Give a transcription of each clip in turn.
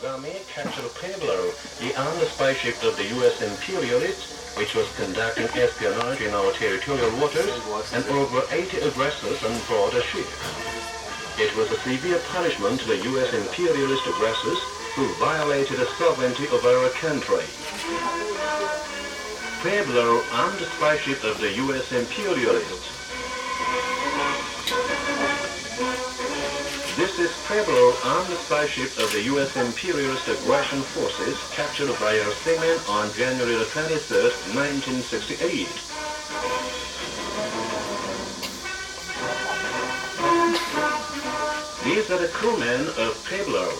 Army captured Pueblo, the armed spaceship of the U.S. imperialists, which was conducting espionage in our territorial waters, and over 80 aggressors on board the ship. It was a severe punishment to the U.S. imperialist aggressors who violated the sovereignty of our country. Pueblo, armed spaceship of the U.S. imperialists. This is Pueblo, armed spaceship of the U.S. imperialist aggression forces captured by our seamen on January the 23rd, 1968. These are the crewmen of Pueblo.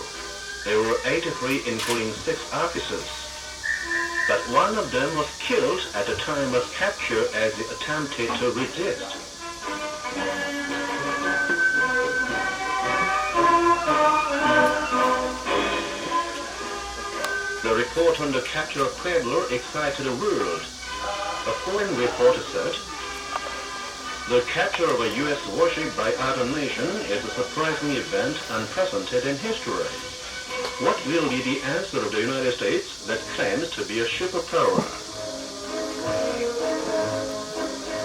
There were 83, including 6 officers. But one of them was killed at the time of capture as he attempted to resist. The report on the capture of Pueblo excited the world. A foreign reporter said, "The capture of a U.S. warship by other nation is a surprising event unprecedented in history. What will be the answer of the United States that claims to be a superpower?"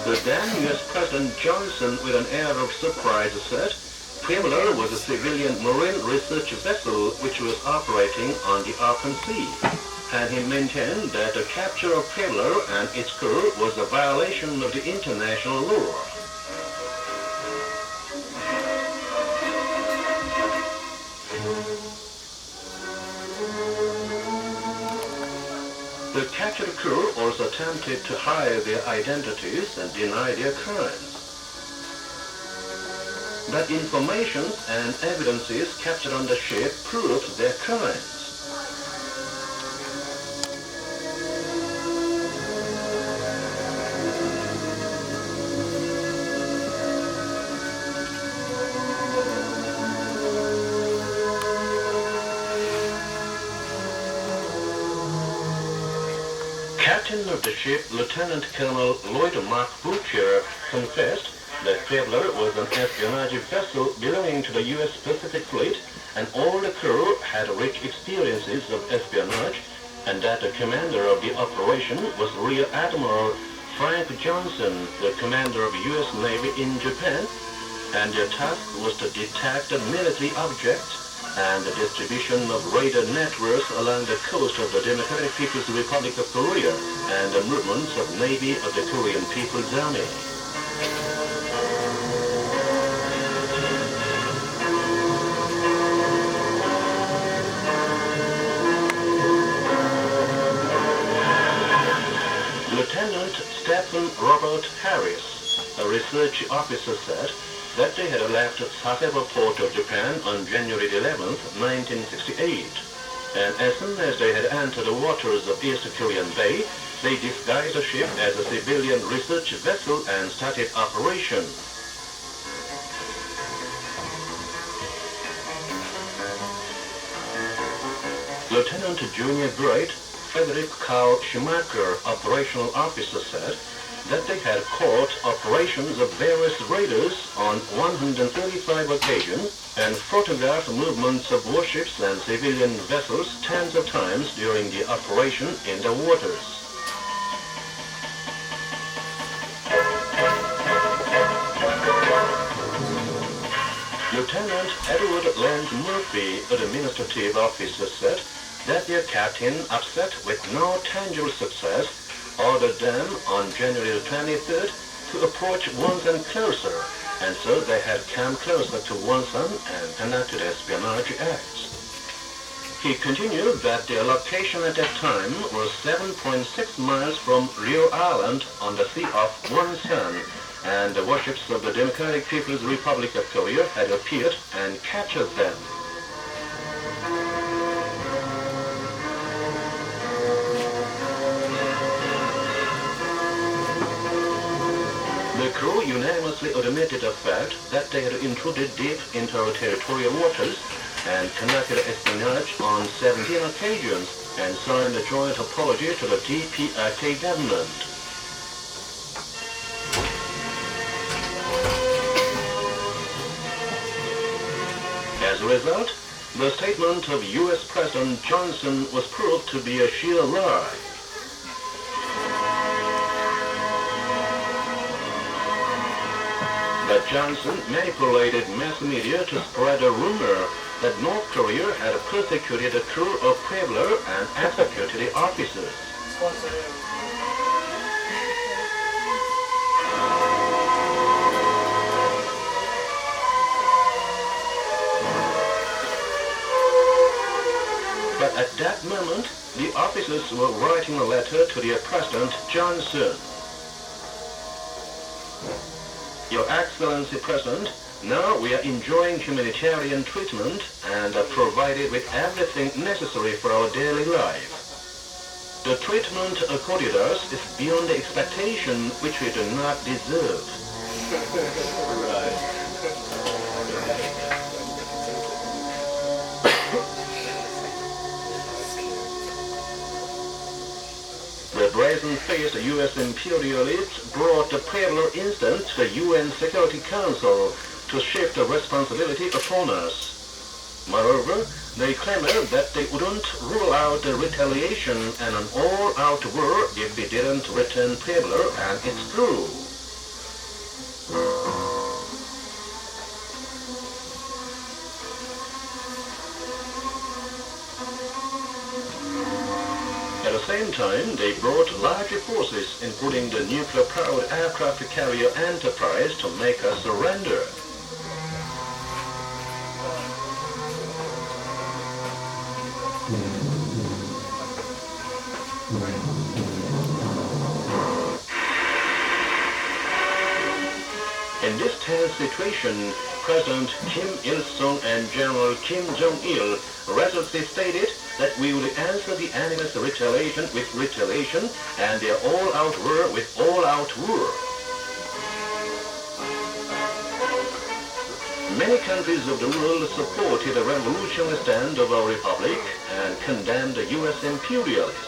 The then U.S. President Johnson, with an air of surprise, said, "Pueblo was a civilian marine research vessel which was operating on the open sea," and he maintained that the capture of Pueblo and its crew was a violation of the international law. The captured crew also attempted to hide their identities and deny their crimes. But information and evidences captured on the ship proved their crimes. Captain of the ship, Lieutenant Colonel Lloyd Mark Butcher, confessed that Pueblo was an espionage vessel belonging to the U.S. Pacific Fleet, and all the crew had rich experiences of espionage, and that the commander of the operation was Rear Admiral Frank Johnson, the commander of U.S. Navy in Japan, and their task was to detect military objects and the distribution of radar networks along the coast of the Democratic People's Republic of Korea and the movements of Navy of the Korean People's Army. Lieutenant Stephen Robert Harris, a research officer, said that they had left Sasebo port of Japan on January 11th, 1968. And as soon as they had entered the waters of East Korean Bay, they disguised the ship as a civilian research vessel and started operation. Lieutenant Junior Grade Frederick Carl Schumacher, operational officer, said that they had caught operations of various raiders on 135 occasions and photographed movements of warships and civilian vessels tens of times during the operation in the waters. Lieutenant Edward Lance Murphy, an administrative officer, said that their captain, upset with no tangible success, ordered them on January 23rd to approach Wonsan closer, and so they had come closer to Wonsan and conducted espionage acts. He continued that their location at that time was 7.6 miles from Rio Island on the Sea of Wonsan, and the warships of the Democratic People's Republic of Korea had appeared and captured them. The crew unanimously admitted the fact that they had intruded deep into our territorial waters and conducted espionage on 17 occasions and signed a joint apology to the DPRK government. As a result, The statement of U.S. President Johnson was proved to be a sheer lie. That Johnson manipulated mass media to spread a rumor that North Korea had persecuted a crew of Pueblo and executed the officers. But at that moment, the officers were writing a letter to their President Johnson. Your Excellency President, now we are enjoying humanitarian treatment and are provided with everything necessary for our daily life. The treatment accorded us is beyond the expectation which we do not deserve. The brazen-faced U.S. imperialists brought the Pueblo incident to the UN Security Council to shift the responsibility upon us. Moreover, they clamored that they wouldn't rule out the retaliation and an all-out war if we didn't return Pueblo and its crew. At the same time, they brought larger forces, including the nuclear-powered aircraft carrier Enterprise, to make us surrender. In this tense situation, President Kim Il-sung and General Kim Jong-il resolutely stated that we will answer the enemy's retaliation with retaliation and their all-out war with all-out war. Many countries of the world supported the revolutionary stand of our republic and condemned the U.S. imperialists.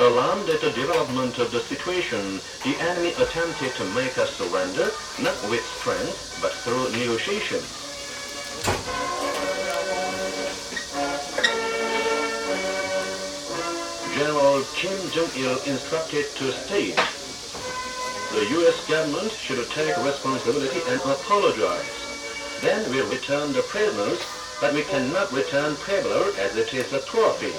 Alarmed at the development of the situation, the enemy attempted to make us surrender, not with strength, but through negotiations. General Kim Jong-il instructed to state, the U.S. government should take responsibility and apologize. Then we'll return the prisoners, but we cannot return Pueblo as it is a trophy.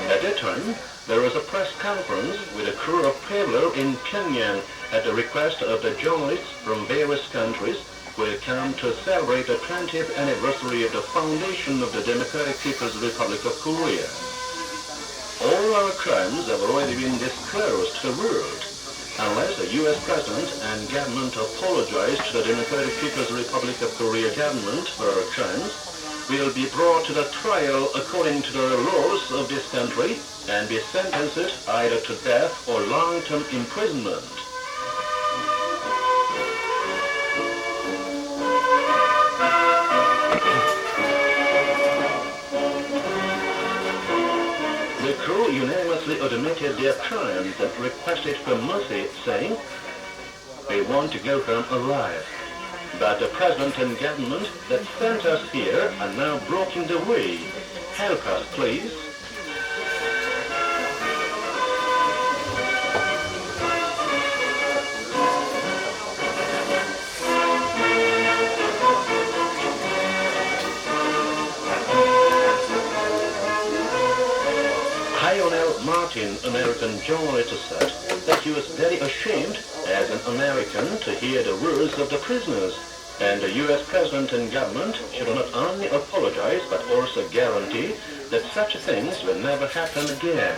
At that time, there was a press conference with a crew of Pueblo in Pjongjangu at the request of the journalists from various countries who had come to celebrate the 20th anniversary of the foundation of the Democratic People's Republic of Korea. All our crimes have already been disclosed to the world. Unless the U.S. President and government apologize to the Democratic People's Republic of Korea government for our crimes, we will be brought to the trial according to the laws of this country and be sentenced either to death or long-term imprisonment. The crew unanimously admitted their crimes and requested for mercy, saying, "We want to go home alive. But the President and government that sent us here are now blocking the way. Help us, please." Martin, American journalist, said that he was very ashamed as an American to hear the words of the prisoners, and the U.S. President and government should not only apologize but also guarantee that such things will never happen again.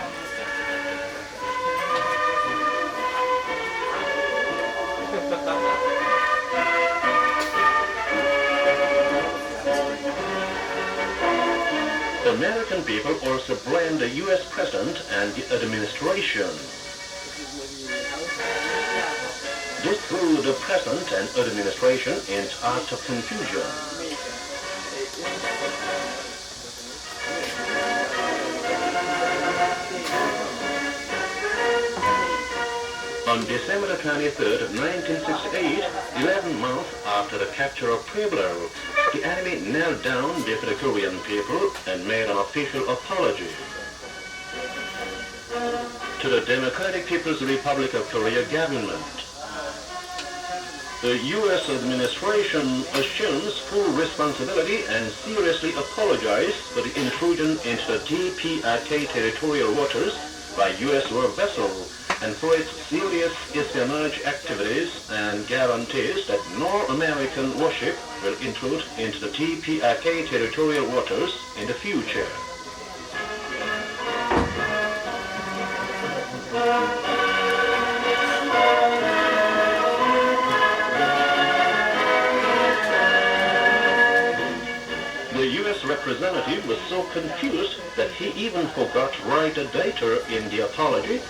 American people also blame the U.S. President and the administration. This threw the President and administration into act of confusion. On December 23rd, 1968, 11 months after the capture of Pueblo, the enemy knelt down before the Korean people and made an official apology. To the Democratic People's Republic of Korea government, the U.S. administration assumes full responsibility and seriously apologizes for the intrusion into the DPRK territorial waters by U.S. war vessels and for its serious espionage activities, and guarantees that no American warship will intrude into the DPRK territorial waters in the future. The U.S. representative was so confused that he even forgot to write a data in the apology.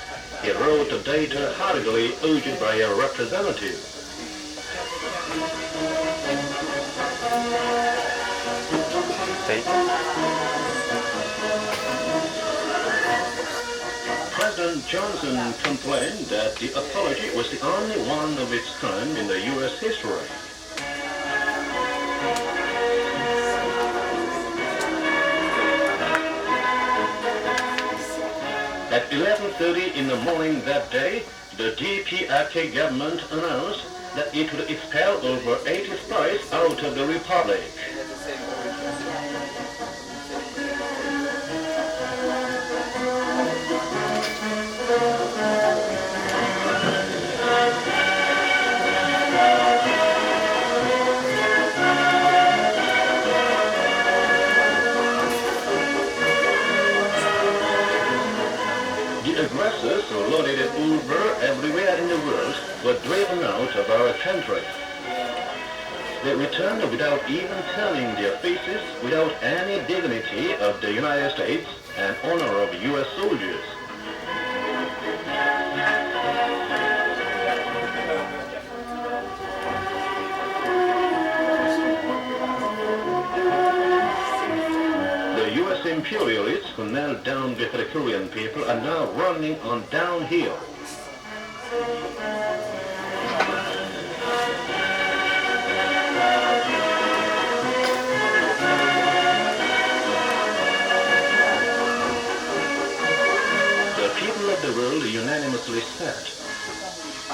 He wrote the data hurriedly urged by a representative. President Johnson complained that the apology was the only one of its kind in the U.S. history. At 11:30 in the morning that day, the DPRK government announced that it would expel over 80 spies out of the republic. Aggressors who loaded over everywhere in the world were driven out of our country. They returned without even telling their faces, without any dignity of the United States and honor of U.S. soldiers. U.S. imperialists who knelt down before the Korean people are now running on downhill. The people of the world unanimously said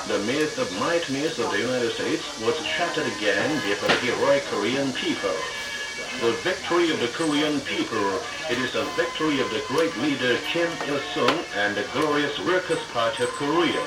the myth of mightiness of the United States was shattered again before the heroic Korean people. The victory of the Korean people, it is a victory of the great leader Kim Il-sung and the glorious Workers' Party of Korea.